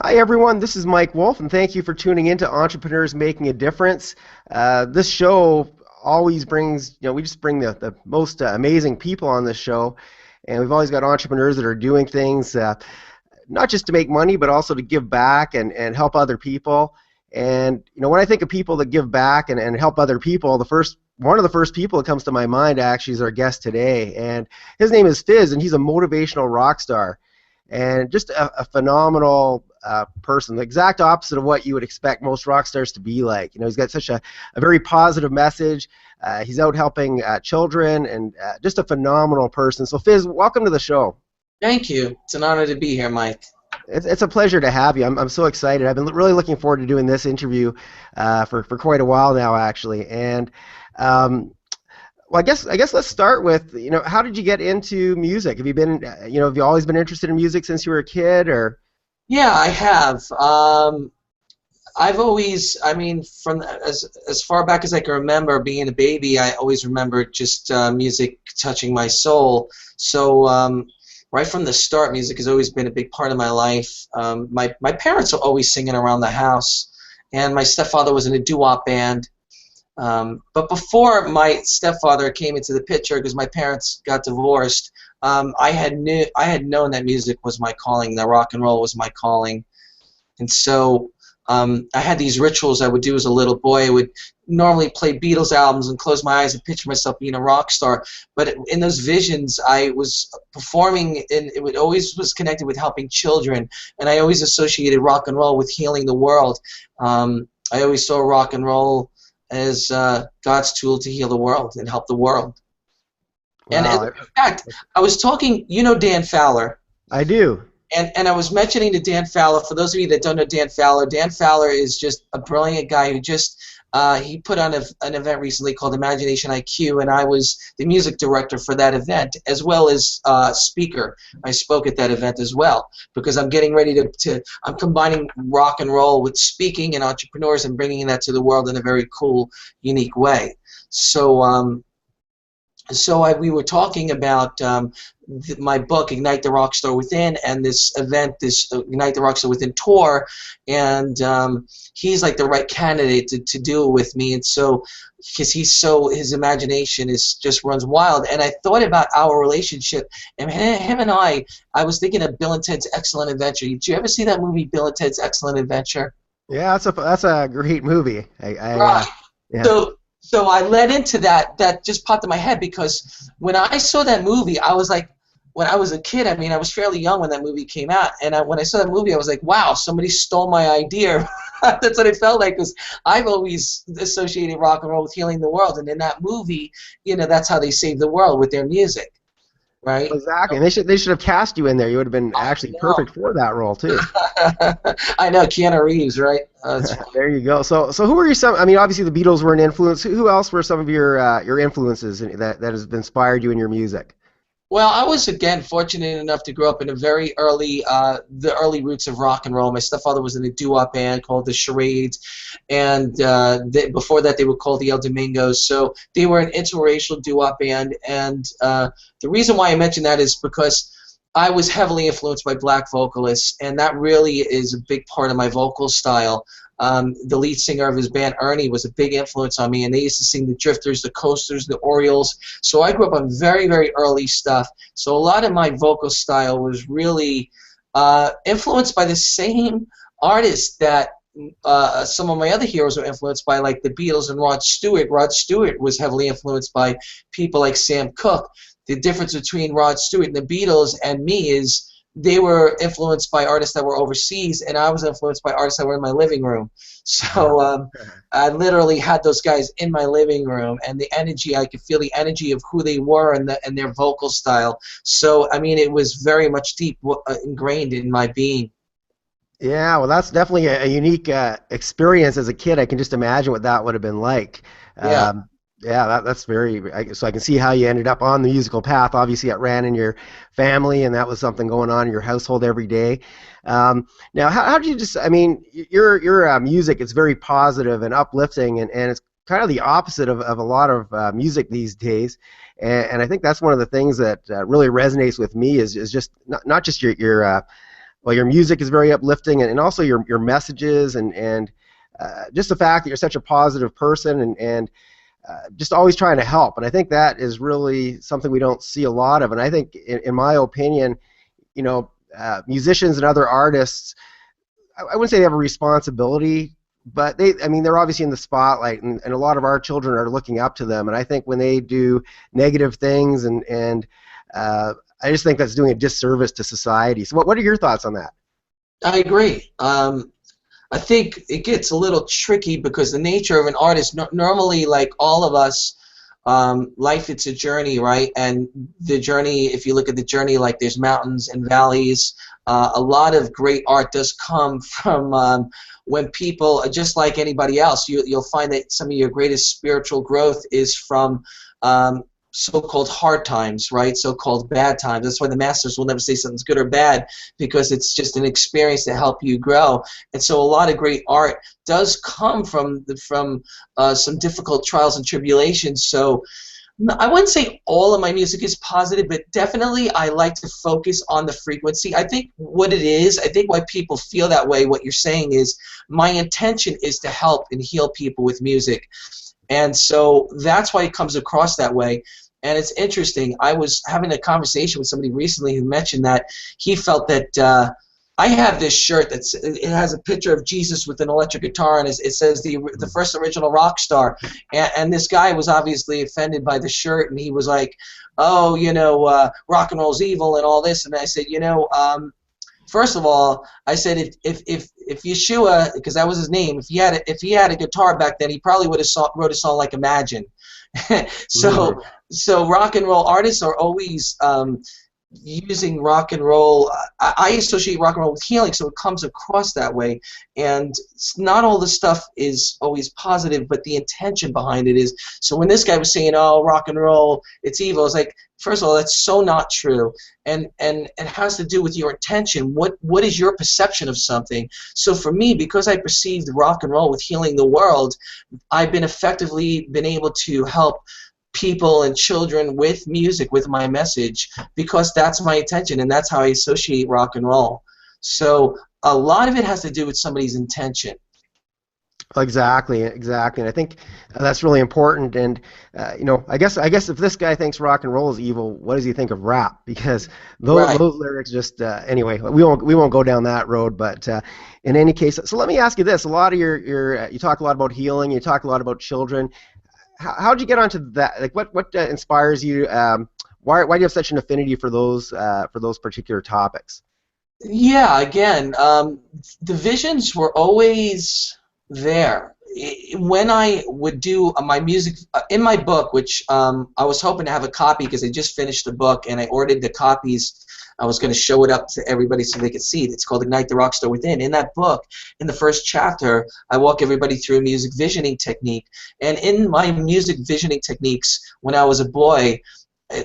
Hi everyone, this is Mike Wolf, and thank you for tuning in to Entrepreneurs Making a Difference. This show always brings, we just bring the most amazing people on this show, and we've always got entrepreneurs that are doing things not just to make money, but also to give back and help other people. And when I think of people that give back and help other people, one of the first people that comes to my mind actually is our guest today, and his name is fiZ, and he's a motivational rock star and just a phenomenal person, the exact opposite of what you would expect most rock stars to be like. He's got such a very positive message. He's out helping children and just a phenomenal person. So fiZ, welcome to the show. Thank you. It's an honor to be here, Mike. It's a pleasure to have you. I'm so excited. I've been really looking forward to doing this interview for quite a while now, actually. And well, I guess let's start with, how did you get into music? Have you always been interested in music since you were a kid, or? Yeah, I have. I've always, from as far back as I can remember, being a baby, I always remember just music touching my soul. So right from the start, music has always been a big part of my life. My parents were always singing around the house, and my stepfather was in a doo-wop band. But before my stepfather came into the picture, because my parents got divorced, I had known that music was my calling, that rock and roll was my calling, and so I had these rituals I would do as a little boy. I would normally play Beatles albums and close my eyes and picture myself being a rock star. But in those visions, I was performing, and it always was connected with helping children, and I always associated rock and roll with healing the world. I always saw rock and roll as God's tool to heal the world and help the world. And Wow. in fact, I was talking, Dan Fowler. I do. And I was mentioning to Dan Fowler, for those of you that don't know Dan Fowler is just a brilliant guy who just, he put on an event recently called Imagination IQ, and I was the music director for that event, as well as speaker. I spoke at that event as well, because I'm getting ready I'm combining rock and roll with speaking and entrepreneurs and bringing that to the world in a very cool, unique way. So, we were talking about my book, Ignite the Rockstar Within, and this event, this Ignite the Rockstar Within tour, and he's like the right candidate to do it with me, and so because his imagination just runs wild, and I thought about our relationship, and him and I was thinking of Bill and Ted's Excellent Adventure. Did you ever see that movie, Bill and Ted's Excellent Adventure? Yeah, that's a great movie. Right. Yeah. So I led into that. That just popped in my head, because when I saw that movie, I was like, when I was a kid, I was fairly young when that movie came out, and when I saw that movie, I was like, wow, somebody stole my idea. That's what it felt like, because I've always associated rock and roll with healing the world, and in that movie, that's how they saved the world, with their music, right? Exactly. And they should have cast you in there. You would have been actually perfect for that role too. I know, Keanu Reeves, right? There you go. So who were obviously the Beatles were an influence. Who else were some of your influences that has inspired you in your music? Well, I was, again, fortunate enough to grow up in a very the early roots of rock and roll. My stepfather was in a doo-wop band called the Charades, and before that they were called the El Domingos. So they were an interracial doo-wop band, and the reason why I mention that is because I was heavily influenced by black vocalists, and that really is a big part of my vocal style. The lead singer of his band, Ernie, was a big influence on me, and they used to sing the Drifters, the Coasters, the Orioles. So I grew up on very, very early stuff. So a lot of my vocal style was really influenced by the same artists that some of my other heroes were influenced by, like the Beatles and Rod Stewart. Rod Stewart was heavily influenced by people like Sam Cooke. The difference between Rod Stewart and the Beatles and me is they were influenced by artists that were overseas, and I was influenced by artists that were in my living room. So I literally had those guys in my living room, and the energy, I could feel the energy of who they were and their vocal style. So, it was very much deep ingrained in my being. Yeah, well, that's definitely a unique experience as a kid. I can just imagine what that would have been like. Yeah. Yeah, that's so I can see how you ended up on the musical path. Obviously, it ran in your family, and that was something going on in your household every day. Now, how did you your music is very positive and uplifting, and it's kind of the opposite of a lot of music these days. And I think that's one of the things that really resonates with me is just not just your well, your music is very uplifting, and also your messages, and just the fact that you're such a positive person, and just always trying to help. And I think that is really something we don't see a lot of. And I think, in my opinion, musicians and other artists, I wouldn't say they have a responsibility, but I mean, they're obviously in the spotlight, and a lot of our children are looking up to them. And I think when they do negative things, and I just think that's doing a disservice to society. So what are your thoughts on that? I agree. I think it gets a little tricky because the nature of an artist, normally, like all of us, life, it's a journey, right? And the journey, if you look at the journey, like there's mountains and valleys. A lot of great art does come from when people, just like anybody else, you'll find that some of your greatest spiritual growth is from so-called hard times, right? So-called bad times. That's why the masters will never say something's good or bad, because it's just an experience to help you grow. And so a lot of great art does come from some difficult trials and tribulations. So I wouldn't say all of my music is positive, but definitely I like to focus on the frequency. I think what it is, I think why people feel that way, what you're saying is, my intention is to help and heal people with music. And so that's why it comes across that way. And it's interesting. I was having a conversation with somebody recently who mentioned that he felt that I have this shirt it has a picture of Jesus with an electric guitar, and it says the first original rock star. And this guy was obviously offended by the shirt, and he was like, oh, rock and roll's evil and all this. And I said, first of all, I said if Yeshua, because that was his name, if he had a guitar back then, he probably would have wrote a song like Imagine. So rock and roll artists are always using rock and roll. I associate rock and roll with healing, so it comes across that way. And not all the stuff is always positive, but the intention behind it is. So when this guy was saying, oh, rock and roll, it's evil, it's like, first of all, that's so not true. And it has to do with your intention. What is your perception of something? So for me, because I perceived rock and roll with healing the world, I've been effectively able to help people and children with music, with my message, because that's my intention, and that's how I associate rock and roll. So a lot of it has to do with somebody's intention. Exactly, and I think that's really important. And I guess if this guy thinks rock and roll is evil, what does he think of rap? Because those lyrics just anyway, we won't go down that road. But in any case, so let me ask you this: a lot of your you talk a lot about healing, you talk a lot about children. How'd you get onto that? Like, what inspires you? Why do you have such an affinity for those particular topics? Yeah, again, the visions were always there. When I would do my music in my book, which I was hoping to have a copy because I just finished the book and I ordered the copies. I was going to show it up to everybody so they could see it. It's called Ignite the Rockstar Within. In that book, in the first chapter, I walk everybody through a music visioning technique. And in my music visioning techniques, when I was a boy,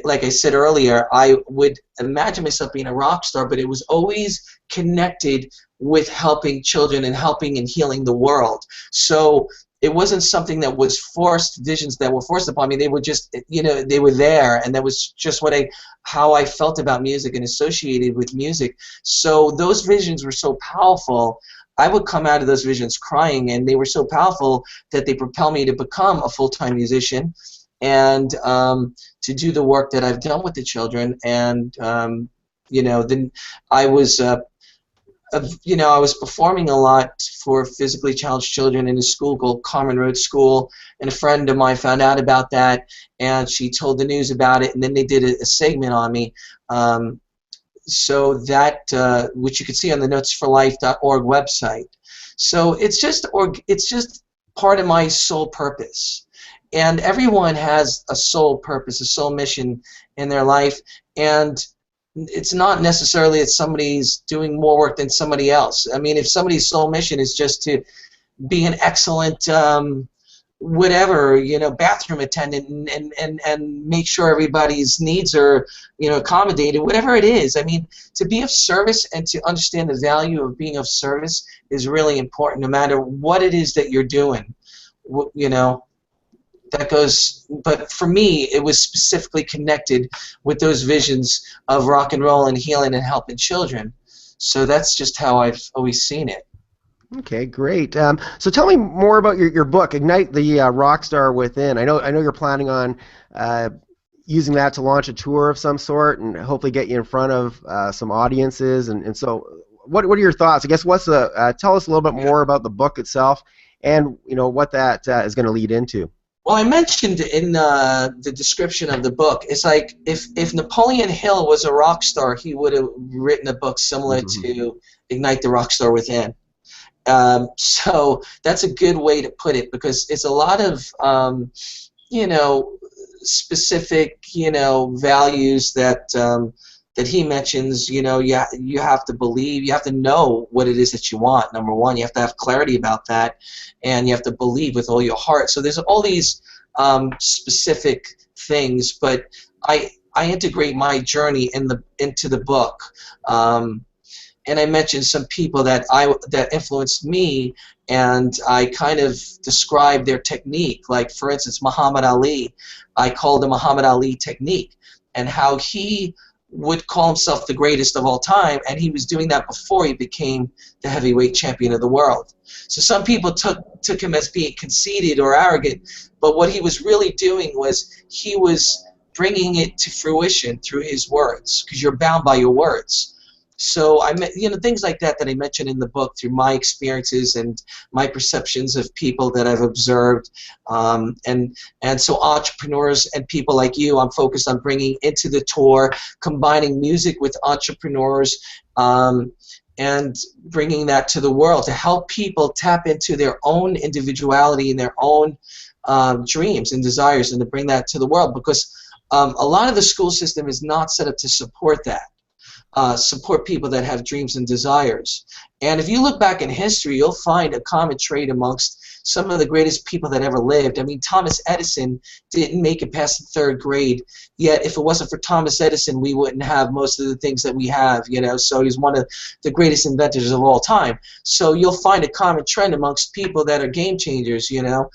like I said earlier, I would imagine myself being a rock star, but it was always connected with helping children and helping and healing the world. So it wasn't something that was forced, visions that were forced upon me. They were just, they were there, and that was just how I felt about music and associated with music. So those visions were so powerful. I would come out of those visions crying, and they were so powerful that they propelled me to become a full-time musician and to do the work that I've done with the children. And then I was I was performing a lot for physically challenged children in a school called Carmen Road School, and a friend of mine found out about that, and she told the news about it, and then they did a segment on me. So that, which you can see on the notesforlife.org website. So it's just part of my soul purpose. And everyone has a soul purpose, a soul mission in their life, and it's not necessarily that somebody's doing more work than somebody else. I mean, if somebody's sole mission is just to be an excellent bathroom attendant and make sure everybody's needs are accommodated, whatever it is. I mean, to be of service and to understand the value of being of service is really important, no matter what it is that you're doing. That goes, but for me, it was specifically connected with those visions of rock and roll and healing and helping children. So that's just how I've always seen it. Okay, great. So tell me more about your book, Ignite the Rock Star Within. I know you're planning on uh, using that to launch a tour of some sort and hopefully get you in front of some audiences. And so, what are your thoughts? I guess what's the tell us a little bit more about the book itself, and what that is going to lead into. Well, I mentioned in the description of the book, it's like if Napoleon Hill was a rock star, he would have written a book similar Hmm. to Ignite the Rock Star Within. So that's a good way to put it, because it's a lot of you know, specific, values that he mentions. You have to believe, you have to know what it is that you want. Number one, you have to have clarity about that, and you have to believe with all your heart. So there's all these specific things, but I integrate my journey into the book. And I mentioned some people that influenced me, and I kind of described their technique. Like, for instance, Muhammad Ali. I called the Muhammad Ali technique, and how he would call himself the greatest of all time, and he was doing that before he became the heavyweight champion of the world. So some people took him as being conceited or arrogant, but what he was really doing was he was bringing it to fruition through his words, because you're bound by your words. So things like that I mentioned in the book through my experiences and my perceptions of people that I've observed, and so entrepreneurs and people like you, I'm focused on bringing into the tour, combining music with entrepreneurs, and bringing that to the world to help people tap into their own individuality and their own dreams and desires, and to bring that to the world, because a lot of the school system is not set up to support that. Support people that have dreams and desires. And if you look back in history, you'll find a common trait amongst some of the greatest people that ever lived. I mean, Thomas Edison didn't make it past the third grade, yet if it wasn't for Thomas Edison, we wouldn't have most of the things that we have, so he's one of the greatest inventors of all time. So you'll find a common trend amongst people that are game changers. You'll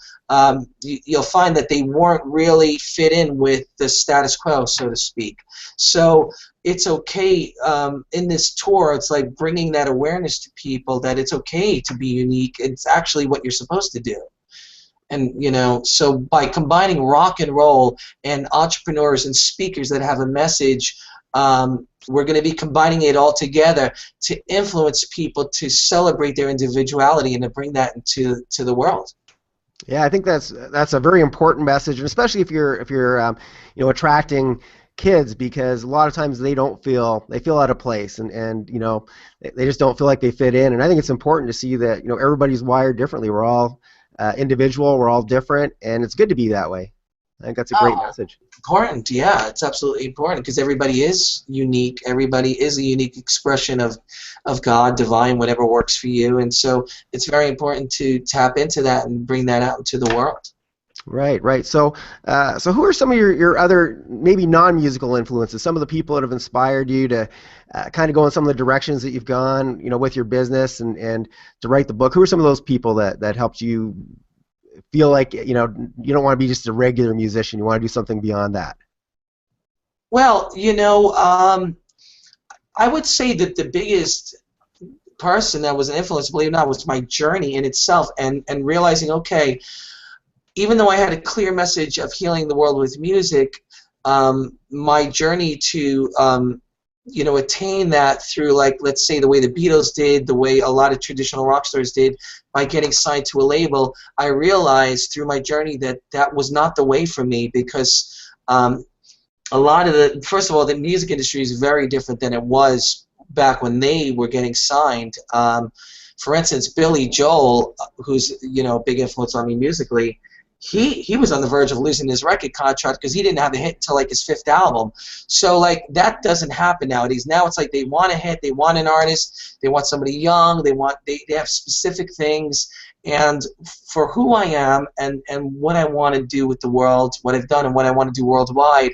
find that they weren't really fit in with the status quo, so to speak. So it's okay, in this tour, it's like bringing that awareness to people that it's okay to be unique. It's actually what you're supposed to do. And so by combining rock and roll and entrepreneurs and speakers that have a message, we're going to be combining it all together to influence people to celebrate their individuality and to bring that into the world. Yeah, I think that's a very important message, and especially if you're attracting kids, because a lot of times they feel out of place, and they just don't feel like they fit in. And I think it's important to see that everybody's wired differently. We're all individual, we're all different, and it's good to be that way. I think that's a great message. Important, yeah, it's absolutely important, because everybody is unique. Everybody is a unique expression of God, divine, whatever works for you, and so it's very important to tap into that and bring that out into the world. Right, right. So who are some of your other maybe non-musical influences? Some of the people that have inspired you to kind of go in some of the directions that you've gone, with your business and to write the book. Who are some of those people that helped you feel like you don't want to be just a regular musician? You want to do something beyond that. Well, I would say that the biggest person that was an influence, believe it or not, was my journey in itself, and realizing, okay, even though I had a clear message of healing the world with music, my journey to attain that through, like, let's say, the way the Beatles did, the way a lot of traditional rock stars did, by getting signed to a label, I realized through my journey that that was not the way for me, because a lot of first of all, the music industry is very different than it was back when they were getting signed. For instance, Billy Joel, who's a big influence on me musically, he was on the verge of losing his record contract because he didn't have a hit until like his fifth album. So like that doesn't happen nowadays. Now it's like they want a hit, they want an artist, they want somebody young, they have specific things. And for who I am and what I want to do with the world, what I've done and what I want to do worldwide,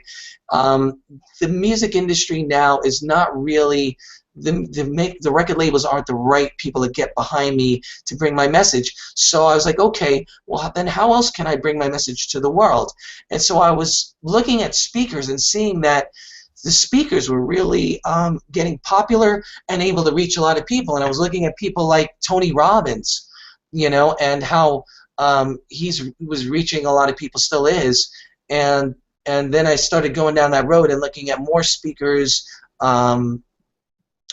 the music industry now is not really the record labels aren't the right people to get behind me to bring my message. So I was like, okay, well then how else can I bring my message to the world? And so I was looking at speakers and seeing that the speakers were really getting popular and able to reach a lot of people. And I was looking at people like Tony Robbins, you know, and how he was reaching a lot of people, still is. And then I started going down that road and looking at more speakers,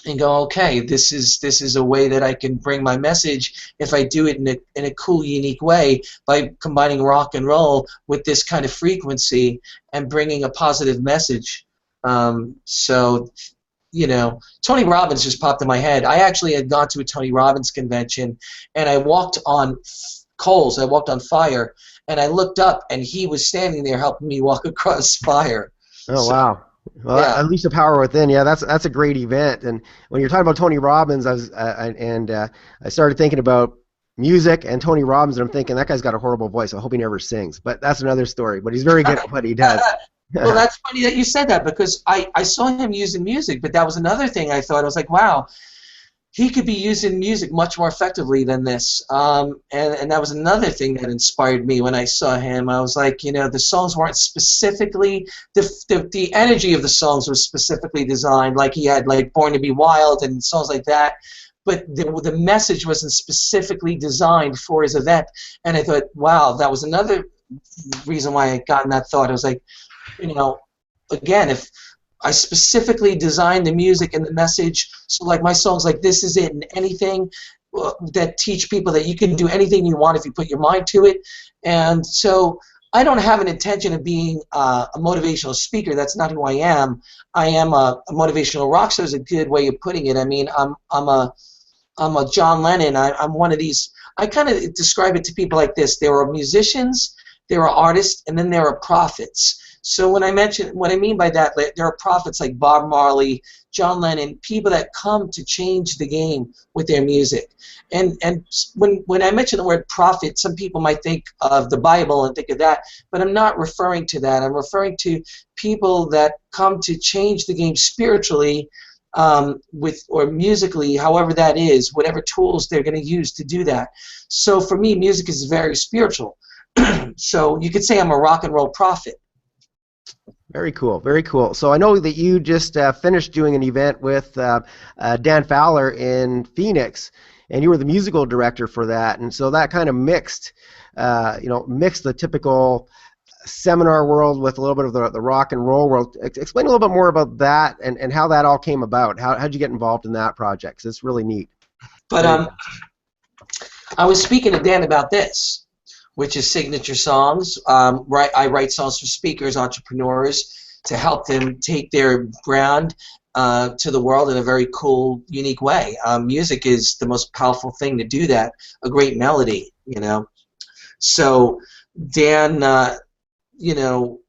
and go, okay, this is a way that I can bring my message if I do it in a cool, unique way by combining rock and roll with this kind of frequency and bringing a positive message. So, you know, Tony Robbins just popped in my head. I actually had gone to a Tony Robbins convention, and I walked on coals. I walked on fire, and I looked up, and he was standing there helping me walk across fire. Oh, So, wow. Well, yeah. Unleash the Power Within. Yeah, that's a great event. And when you're talking about Tony Robbins, I started thinking about music and Tony Robbins, and I'm thinking that guy's got a horrible voice. I hope he never sings. But that's another story. But he's very good at what he does. Well, that's funny that you said that, because I saw him using music, but that was another thing I thought. I was like, wow, he could be using music much more effectively than this. And that was another thing that inspired me when I saw him. I was like, you know, the songs weren't specifically, the energy of the songs was specifically designed, like he had like Born to Be Wild and songs like that, but the message wasn't specifically designed for his event. And I thought, wow, that was another reason why I got in that thought. I was like, you know, again, if I specifically designed the music and the message, so like my songs like This Is It and anything that teach people that you can do anything you want if you put your mind to it. And so I don't have an intention of being a motivational speaker. That's not who I am. I am a motivational rock star is a good way of putting it. I mean, I'm a John Lennon. I'm one of these. I kind of describe it to people like this. There are musicians, there are artists, and then there are prophets. So when I mention, what I mean by that, there are prophets like Bob Marley, John Lennon, people that come to change the game with their music. And when I mention the word prophet, some people might think of the Bible and think of that, but I'm not referring to that. I'm referring to people that come to change the game spiritually, or musically, however that is, whatever tools they're going to use to do that. So for me, music is very spiritual. So you could say I'm a rock and roll prophet. Very cool, very cool. So I know that you just finished doing an event with Dan Fowler in Phoenix, and you were the musical director for that. And so that kind of mixed the typical seminar world with a little bit of the rock and roll world. Explain a little bit more about that and how that all came about. How'd you get involved in that project? 'Cause it's really neat. But I was speaking to Dan about this, which is signature songs. I write songs for speakers, entrepreneurs, to help them take their brand to the world in a very cool, unique way. Music is the most powerful thing to do that, a great melody, you know. So Dan, you know,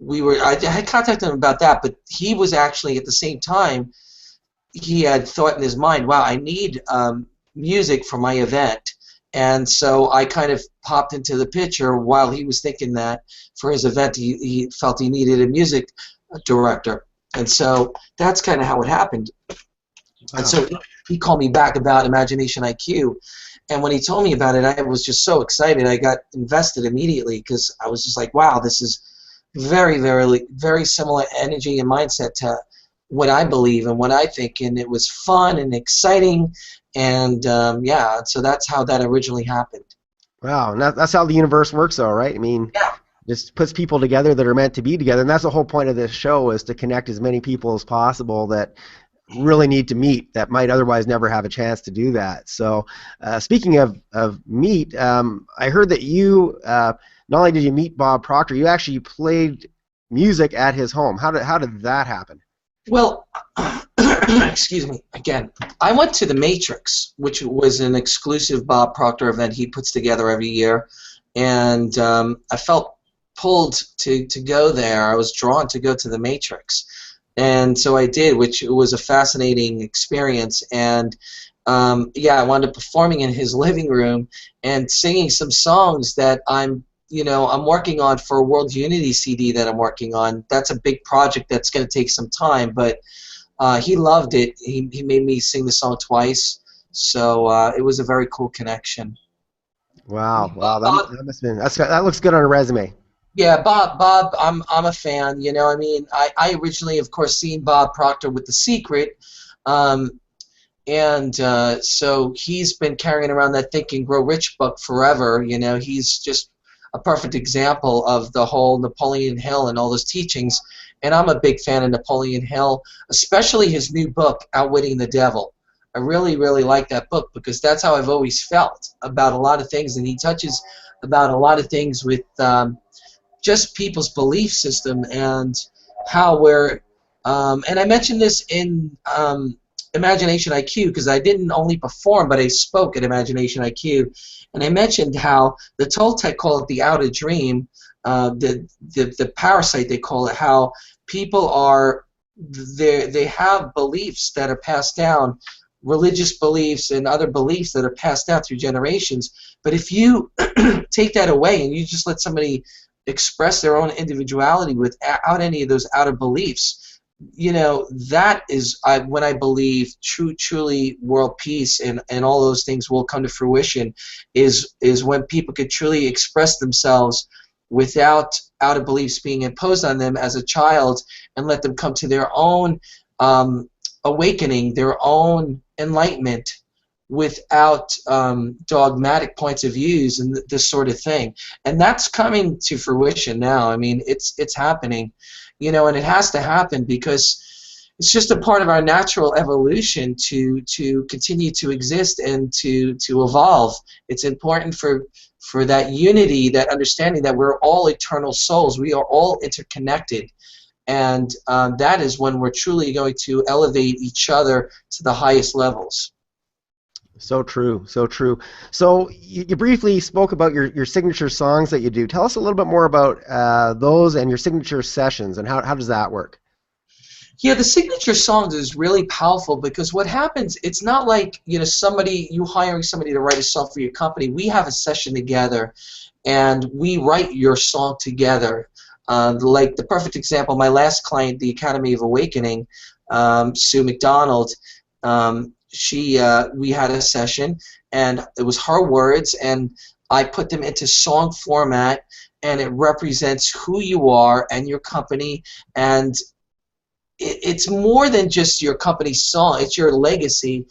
I had contacted him about that, but he was actually at the same time, he had thought in his mind, wow, I need music for my event. And so I kind of popped into the picture while he was thinking that for his event he felt he needed a music director. And so that's kind of how it happened. Wow. And so he called me back about Imagination IQ. And when he told me about it, I was just so excited. I got invested immediately because I was just like, wow, this is very, very, very similar energy and mindset to what I believe and what I think. And it was fun and exciting. And yeah, so that's how that originally happened. Wow, and that's how the universe works, though, right? I mean, Yeah. just puts people together that are meant to be together, and that's the whole point of this show, is to connect as many people as possible that really need to meet, that might otherwise never have a chance to do that. So, speaking of meet, I heard that you not only did you meet Bob Proctor, you actually played music at his home. How did that happen? Well, excuse me, again, I went to the Matrix, which was an exclusive Bob Proctor event he puts together every year, and I felt pulled to go there. I was drawn to go to the Matrix, and so I did, which was a fascinating experience. And yeah, I wound up performing in his living room and singing some songs that I'm working on for a World Unity CD that I'm working on. That's a big project that's going to take some time, but he loved it. He made me sing the song twice, so it was a very cool connection. Wow, that must have been, that looks good on a resume. Yeah, Bob, I'm a fan. You know, I mean, I originally, of course, seen Bob Proctor with The Secret, um, and so he's been carrying around that Think and Grow Rich book forever. You know, he's just a perfect example of the whole Napoleon Hill and all those teachings. And I'm a big fan of Napoleon Hill, especially his new book, Outwitting the Devil. I really, really like that book because that's how I've always felt about a lot of things, and he touches about a lot of things with just people's belief system and how we're and I mentioned this in Imagination IQ because I didn't only perform but I spoke at Imagination IQ, and I mentioned how the Toltec call it the outer dream, the parasite they call it, how people are they have beliefs that are passed down, religious beliefs and other beliefs that are passed down through generations, but if you take that away and you just let somebody express their own individuality without any of those outer beliefs, you know, that is when I believe truly world peace and all those things will come to fruition, is when people could truly express themselves without outer beliefs being imposed on them as a child, and let them come to their own awakening, their own enlightenment, without dogmatic points of views and this sort of thing. And that's coming to fruition now. I mean, it's happening, you know, and it has to happen because it's just a part of our natural evolution to continue to exist and to evolve. It's important for that unity, that understanding that we're all eternal souls. We are all interconnected. And that is when we're truly going to elevate each other to the highest levels. So true, so true. So you briefly spoke about your signature songs that you do. Tell us a little bit more about those and your signature sessions, and how does that work? Yeah, the signature songs is really powerful because what happens, it's not like, you know, you hiring somebody to write a song for your company. We have a session together and we write your song together. Like the perfect example, my last client, the Academy of Awakening, Sue McDonald, we had a session and it was her words and I put them into song format, and it represents who you are and your company, and it's more than just your company's song. It's your legacy.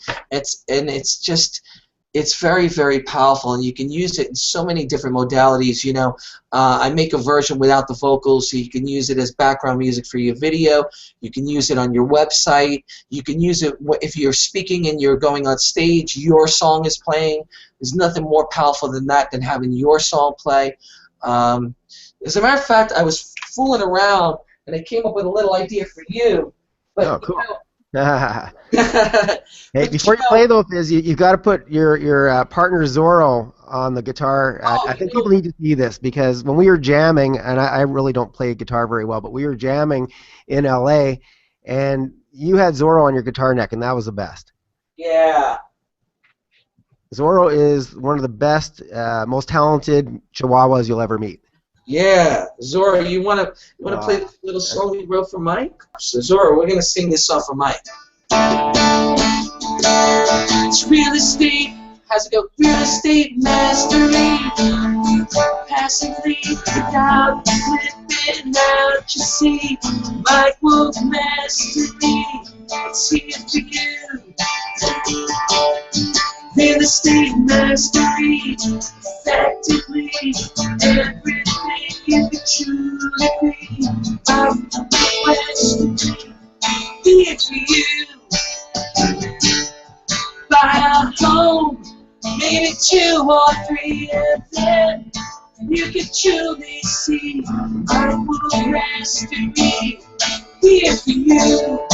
It's very, very powerful, and you can use it in so many different modalities. You know, I make a version without the vocals, so you can use it as background music for your video. You can use it on your website. You can use it if you're speaking and you're going on stage. Your song is playing. There's nothing more powerful than that, than having your song play. As a matter of fact, I was fooling around and I came up with a little idea for you. But, Oh, cool. but Hey, before you play though, Fiz, you've got to put your partner Zorro on the guitar. I think people need to see this because when we were jamming, and I really don't play guitar very well, but we were jamming in LA, and you had Zorro on your guitar neck, and that was the best. yeah. Zorro is one of the best, most talented Chihuahuas you'll ever meet. Yeah, Zora, you wanna play this little song we wrote for Mike? So Zora, we're gonna sing this song for Mike. It's real estate. How's it go? Real estate mastery. Passively without flipping out. You see, Mike Wolf mastery. It's here for you. Real estate mastery. Effectively, everything you can truly be. Mike mastery. Here for you. Buy a home, maybe 2 or 3 of them. You can truly see I will rest in me here for you.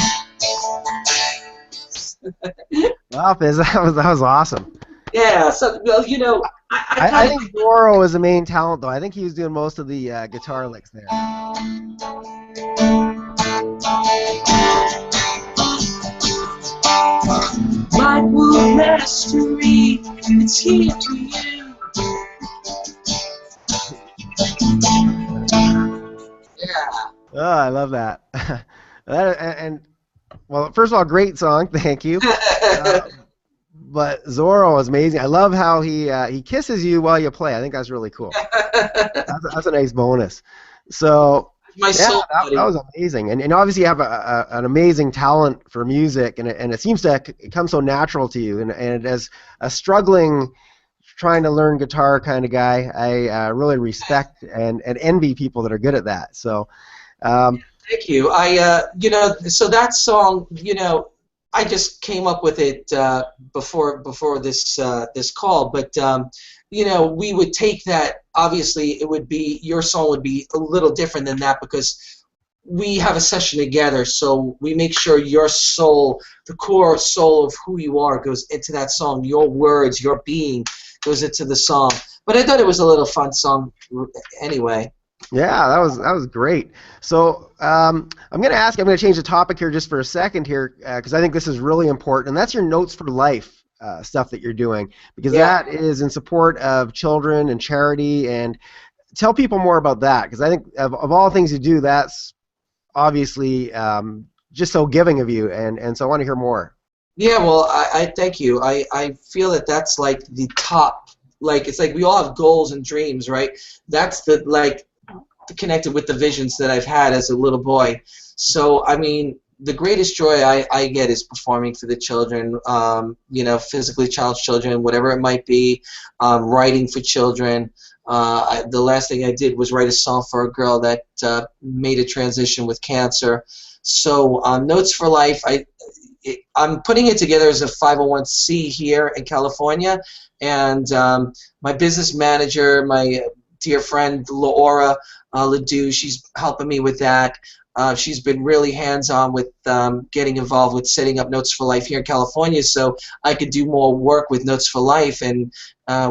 Wow, Fiz, that was awesome. Yeah, so, well, you know, I I kind think Zorro is the main talent, though. I think he was doing most of the guitar licks there. my will mastery, it's here for you. Yeah. Oh, I love that. Well, first of all, great song. Thank you. Uh, But Zorro is amazing. I love how he kisses you while you play. I think that's really cool. That's a nice bonus. So My yeah, soul that buddy. was amazing. And obviously you have an amazing talent for music, and it seems to come so natural to you. And as a struggling, trying to learn guitar kind of guy, I really respect and envy people that are good at that. So um, Thank you. So that song, I just came up with it before this call, but we would take that. Obviously, it would be your song would be a little different than that because we have a session together, so we make sure your soul, the core soul of who you are, goes into that song. Your words, your being, goes into the song. But I thought it was a little fun song anyway. yeah, that was great. So I'm going to ask. I'm going to change the topic here just for a second here because I think this is really important, and that's your Notes for Life stuff that you're doing because Yeah. that is in support of children and charity. And tell people more about that because I think of all things you do, that's obviously just so giving of you, and so I want to hear more. Yeah, well, I thank you. I feel that that's like the top. Like it's like we all have goals and dreams, right? That's the like connected with the visions that I've had as a little boy. So I mean, the greatest joy I get is performing for the children. Physically challenged children, whatever it might be. Writing for children. The last thing I did was write a song for a girl that made a transition with cancer. So Notes for Life, I'm putting it together as a 501c here in California, and my business manager, my dear friend Laura Ledoux, she's helping me with that. She's been really hands-on with getting involved with setting up Notes for Life here in California, so I could do more work with Notes for Life, and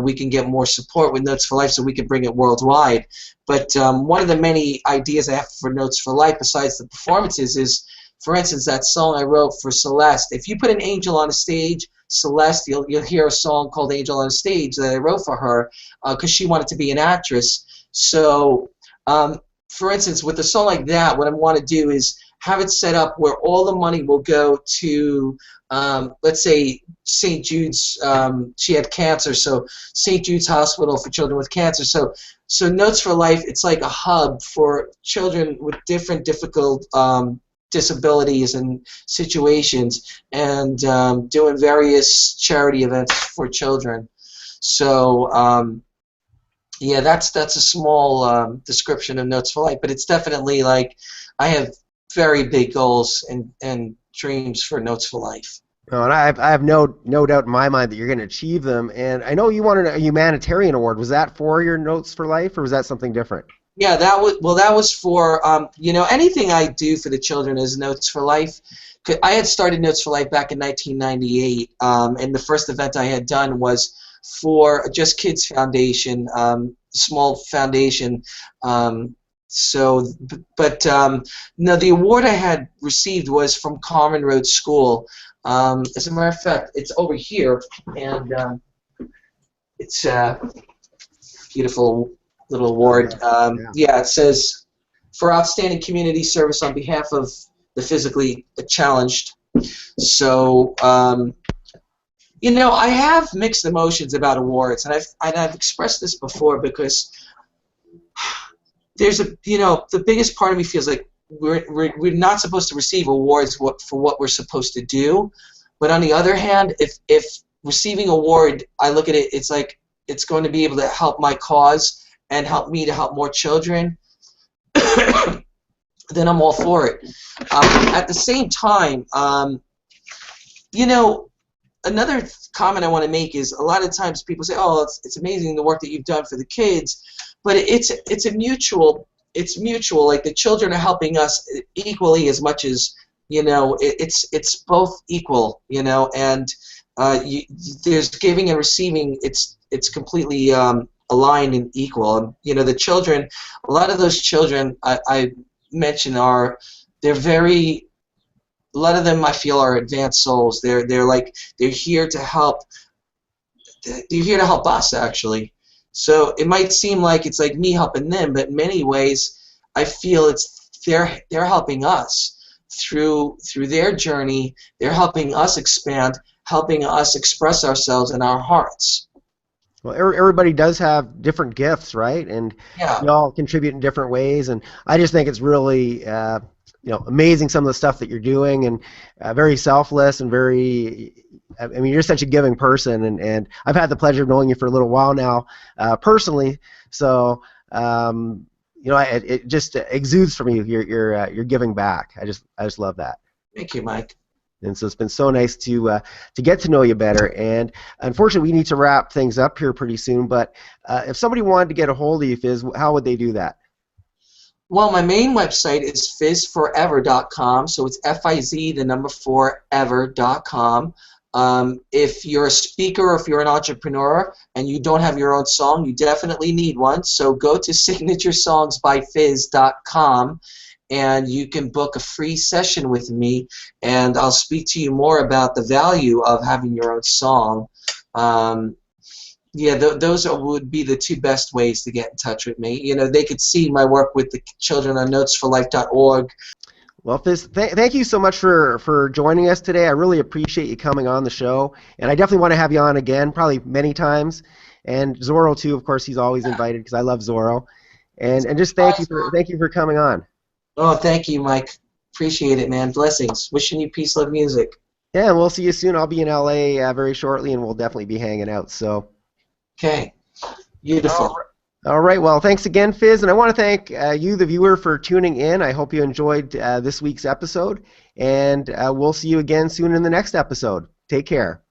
we can get more support with Notes for Life, so we can bring it worldwide. But one of the many ideas I have for Notes for Life, besides the performances, is for instance, that song I wrote for Celeste. If you put an angel on a stage, Celeste, you'll hear a song called Angel on a Stage that I wrote for her because she wanted to be an actress. So, for instance, with a song like that, what I want to do is have it set up where all the money will go to, let's say, St. Jude's. She had cancer, so St. Jude's Hospital for Children with Cancer. So Notes for Life, it's like a hub for children with different difficult disabilities and situations, and doing various charity events for children. So yeah, that's a small description of Notes for Life, but it's definitely like I have very big goals and dreams for Notes for Life. And I have no doubt in my mind that you're going to achieve them. And I know you wanted a humanitarian award. Was that for your Notes for Life, or was that something different? Yeah, that was for anything I do for the children is Notes for Life. I had started Notes for Life back in 1998, and the first event I had done was for Just Kids Foundation, small foundation. No, the award I had received was from Carmen Road School. As a matter of fact, it's over here, and it's beautiful little award. Yeah. Yeah, it says for outstanding community service on behalf of the physically challenged. So, I have mixed emotions about awards, and I've expressed this before because there's the biggest part of me feels like we're not supposed to receive awards for what we're supposed to do, but on the other hand, if receiving award, I look at it, it's like it's going to be able to help my cause and help me to help more children, then I'm all for it. At the same time, another comment I want to make is a lot of times people say, "Oh, it's amazing the work that you've done for the kids," but it's mutual. Like the children are helping us equally as much as it's both equal. And there's giving and receiving. It's completely aligned and equal. And the children, a lot of those children I mentioned they're very. A lot of them I feel are advanced souls. They're here to help. They're here to help us actually. So it might seem like it's like me helping them, but in many ways I feel they're helping us through their journey. They're helping us expand, helping us express ourselves in our hearts. Well, everybody does have different gifts, right? And Yeah. we all contribute in different ways. And I just think it's really, amazing some of the stuff that you're doing, and very selfless and very. I mean, you're such a giving person, and I've had the pleasure of knowing you for a little while now, personally. So, it just exudes from you. You're giving back. I just love that. Thank you, Mike. And so it's been so nice to get to know you better. And unfortunately, we need to wrap things up here pretty soon. But if somebody wanted to get a hold of you, Fiz, how would they do that? Well, my main website is fizforever.com, so it's F-I-Z, the number 4, ever.com. If you're a speaker or if you're an entrepreneur and you don't have your own song, you definitely need one. So go to signaturesongs.byfiz.com and you can book a free session with me, and I'll speak to you more about the value of having your own song. Those would be the two best ways to get in touch with me. You know, they could see my work with the children on notesforlife.org. Well, Fiz, thank you so much for joining us today. I really appreciate you coming on the show, and I definitely want to have you on again, probably many times. And Zorro too, of course, he's always invited because I love Zorro. And just thank you for coming on. Oh, thank you, Mike. Appreciate it, man. Blessings. Wishing you peace, love, music. Yeah, and we'll see you soon. I'll be in LA very shortly, and we'll definitely be hanging out. So. Okay. Beautiful. All right. Well, thanks again, Fiz, and I want to thank you, the viewer, for tuning in. I hope you enjoyed this week's episode, and we'll see you again soon in the next episode. Take care.